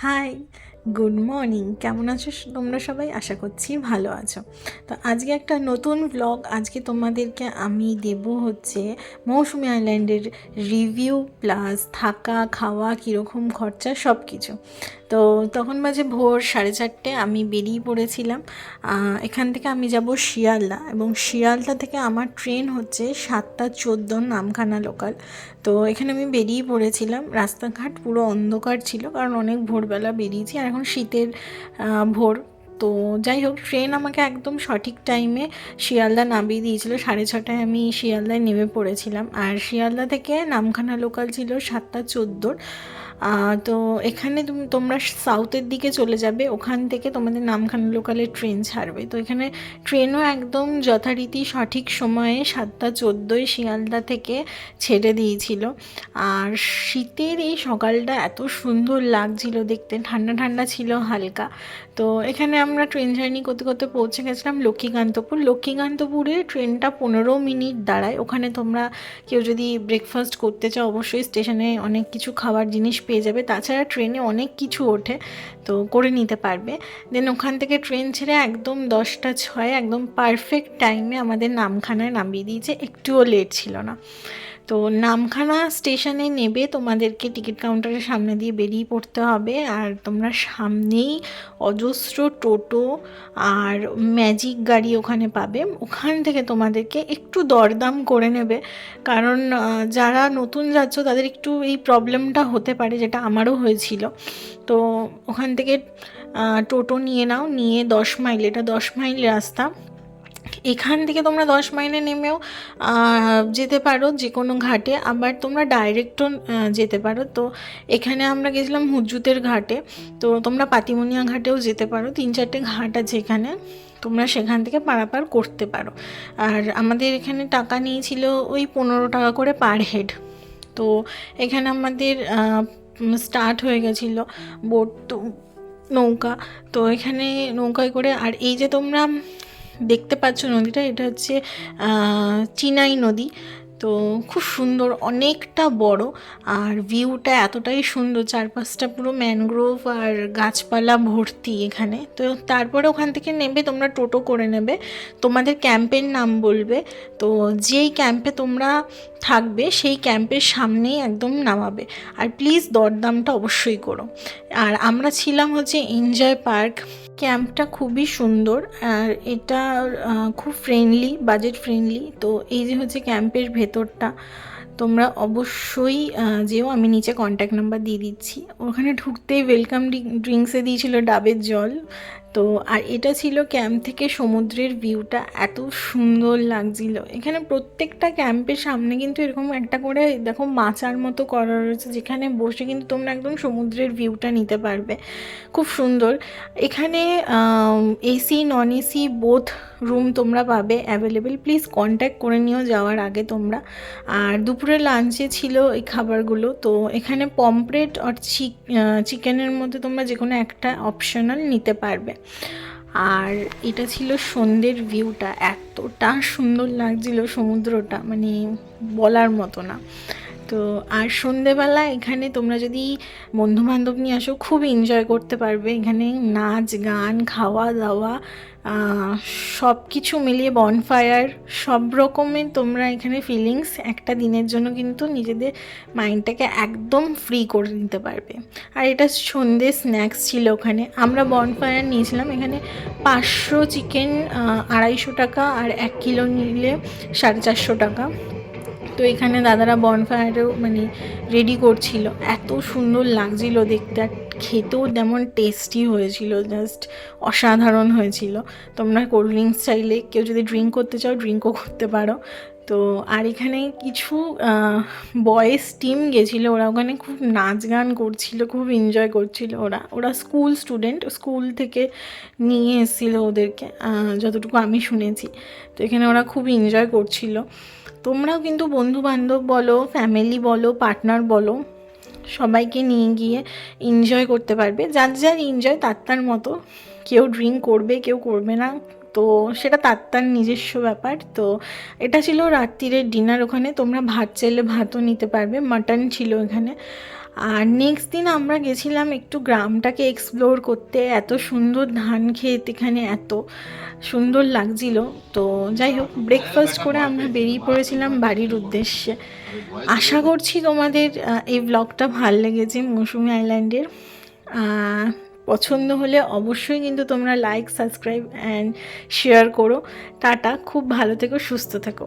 High, good morning. কেমন আছো তোমরা সবাই? আশা করছি ভালো আছো। তো আজকে একটা নতুন ব্লগ। আজকে তোমাদেরকে আমি দেব হচ্ছে মৌসুমী আইল্যান্ডের রিভিউ প্লাস থাকা খাওয়া কীরকম খরচা সব কিছু। তো তখন বাজে ভোর 4:30, আমি বেরিয়ে পড়েছিলাম। এখান থেকে আমি যাব শিয়ালদা, এবং শিয়ালদা থেকে আমার ট্রেন হচ্ছে 7:14 নামখানা লোকাল। তো এখানে আমি বেরিয়ে পড়েছিলাম। রাস্তাঘাট পুরো অন্ধকার ছিল, কারণ অনেক ভোরবেলা বেরিয়েছি, আর এখন শীতের ভোর। তো যাই হোক, ট্রেন আমাকে একদম সঠিক টাইমে শিয়ালদা নামিয়ে দিয়েছিল। 6:30 আমি শিয়ালদায় নেমে পড়েছিলাম, আর শিয়ালদা থেকে নামখানা লোকাল ছিল 7:14। তো এখানে তোমরা সাউথের দিকে চলে যাবে, ওখান থেকে তোমাদের নামখানা লোকালের ট্রেন ছাড়বে। তো এখানে ট্রেনও একদম যথারীতি সঠিক সময়ে 7:14 শিয়ালদা থেকে ছেড়ে দিয়েছিল। আর শীতের এই সকালটা এত সুন্দর লাগছিল দেখতে, ঠান্ডা ঠান্ডা ছিল হালকা। তো এখানে আমরা ট্রেন জার্নি করতে করতে পৌঁছে গেছিলাম লক্ষ্মীকান্তপুর। লক্ষ্মীকান্তপুরে ট্রেনটা 15 মিনিট দাঁড়ায়। ওখানে তোমরা কেউ যদি ব্রেকফাস্ট করতে চাও, অবশ্যই স্টেশনে অনেক কিছু খাবার জিনিস পেয়ে যাবে। তাছাড়া ট্রেনে অনেক কিছু ওঠে, তো করে নিতে পারবে। দেন ওখান থেকে ট্রেন ছেড়ে একদম 10:06 একদম পারফেক্ট টাইমে আমাদের নামখানায় নামিয়ে দিয়েছে, একটুও লেট ছিল না। তো নামখানা স্টেশনে নেবে তোমাদেরকে টিকিট কাউন্টারের সামনে দিয়ে বেরিয়ে পড়তে হবে, আর তোমরা সামনেই অজস্র টোটো আর ম্যাজিক গাড়ি ওখানে পাবে। ওখান থেকে তোমাদেরকে একটু দরদাম করে নেবে, কারণ যারা নতুন যাচ্ছ তাদের একটু এই প্রবলেমটা হতে পারে, যেটা আমারও হয়েছিল। তো ওখান থেকে টোটো নিয়ে নাও, নিয়ে 10 মাইল, এটা 10 মাইল রাস্তা। এখান থেকে তোমরা 10 মাইলে নেমেও যেতে পারো যে কোনো ঘাটে, আবার তোমরা ডাইরেক্টও যেতে পারো। তো এখানে আমরা গেছিলাম হুজুতের ঘাটে, তো তোমরা পাতিমনিয়া ঘাটেও যেতে পারো। 3-4টে ঘাট আছে এখানে, তোমরা সেখান থেকে পারাপার করতে পারো। আর আমাদের এখানে টাকা নিয়েছিল ওই 15 টাকা করে পার হেড। তো এখানে আমাদের স্টার্ট হয়ে গেছিলো বোট, তো নৌকা। তো এখানে নৌকায় করে, আর এই যে তোমরা দেখতে পাচ্ছ নদীটা, এটা হচ্ছে চিনাই নদী। তো খুব সুন্দর, অনেকটা বড়, আর ভিউটা এতটাই সুন্দর, চারপাশটা পুরো ম্যানগ্রোভ আর গাছপালা ভর্তি এখানে। তো তারপরে ওখান থেকে নেবে তোমরা টোটো করে নেবে, তোমাদের ক্যাম্পের নাম বলবে। তো যেই ক্যাম্পে তোমরা থাকবে সেই ক্যাম্পের সামনেই একদম নামাবে। আর প্লিজ দরদামটা অবশ্যই করো। আর আমরা ছিলাম হচ্ছে এনজয় পার্ক। ক্যাম্পটা খুবই সুন্দর, আর এটা খুব ফ্রেন্ডলি, বাজেট ফ্রেন্ডলি। তো এই যে হচ্ছে ক্যাম্পের ভেতরটা, তোমরা অবশ্যই যেও। আমি নিচে কন্ট্যাক্ট নাম্বার দিয়ে দিচ্ছি। ওখানে ঢুকতেই ওয়েলকাম ড্রিঙ্কসে দিয়েছিল ডাবের জল। তো আর এটা ছিল ক্যাম্প থেকে সমুদ্রের ভিউটা, এত সুন্দর লাগছিল। এখানে প্রত্যেকটা ক্যাম্পের সামনে কিন্তু এরকম একটা করে দেখো মাচার মতো করা রয়েছে, যেখানে বসে কিন্তু তোমরা একদম সমুদ্রের ভিউটা নিতে পারবে। খুব সুন্দর। এখানে AC non AC both room তোমরা পাবে অ্যাভেলেবেল। প্লিজ কন্ট্যাক্ট করে নিও যাওয়ার আগে তোমরা। আর দুপুরে লাঞ্চে ছিল এই খাবারগুলো। তো এখানে পমফ্রেট আর চিকেনের মধ্যে তোমরা যে কোনো একটা অপশনাল নিতে পারবে। আর এটা ছিল সন্ধ্যের ভিউটা, এতটা সুন্দর লাগছিল সমুদ্রটা, মানে বলার মতো না। তো আর সন্ধেবেলা এখানে তোমরা যদি বন্ধুবান্ধব নিয়ে আসো, খুব এনজয় করতে পারবে। এখানে নাচ গান খাওয়া দাওয়া সব কিছু মিলিয়ে বনফায়ার, সব রকমের তোমরা এখানে ফিলিংস একটা দিনের জন্য কিন্তু নিজেদের মাইন্ডটাকে একদম ফ্রি করে নিতে পারবে। আর এটা সন্ধ্যে স্ন্যাক্স ছিল ওখানে। আমরা বনফায়ার নিয়েছিলাম। এখানে 500 চিকেন 250 টাকা, আর 1 কিলো নিলে 450 টাকা। তো এখানে দাদারা বনফায়ারও মানে রেডি করছিল, এত সুন্দর লাগছিল দেখতে, আর খেতেও তেমন টেস্টি হয়েছিল, জাস্ট অসাধারণ হয়েছিল। তোমরা কোল্ড ড্রিঙ্কস চাইলে, কেউ যদি ড্রিঙ্ক করতে চাও ড্রিঙ্কও করতে পারো। তো আর এখানে কিছু বয়েজ টিম গেছিলো, ওরা ওখানে খুব নাচ গান করছিল, খুব এনজয় করছিল। ওরা স্কুল স্টুডেন্ট, স্কুল থেকে নিয়ে এসেছিলো ওদেরকে, যতটুকু আমি শুনেছি। তো এখানে ওরা খুব এনজয় করছিল। তোমরাও কিন্তু বন্ধুবান্ধব বলো, ফ্যামিলি বলো, পার্টনার বলো, সবাইকে নিয়ে গিয়ে এনজয় করতে পারবে। যার যার এনজয় তার তার মতো, কেউ ড্রিঙ্ক করবে কেউ করবে না, তো সেটা তার তার নিজস্ব ব্যাপার। তো এটা ছিল রাত্রিরের ডিনার। ওখানে তোমরা ভাত চাইলে ভাতও নিতে পারবে, মাটন ছিল এখানে। আর নেক্সট দিন আমরা গেছিলাম একটু গ্রামটাকে এক্সপ্লোর করতে। এত সুন্দর ধান ক্ষেত এখানে, এত সুন্দর লাগছিল। তো যাই হোক, ব্রেকফাস্ট করে আমরা বেরিয়ে পড়েছিলাম বাড়ির উদ্দেশ্যে। আশা করছি তোমাদের এই ব্লগটা ভাল লেগেছে মৌসুমী আইল্যান্ডের। পছন্দ হলে অবশ্যই কিন্তু তোমরা লাইক, সাবস্ক্রাইব অ্যান্ড শেয়ার করো। টাটা, খুব ভালো থেকো, সুস্থ থেকো।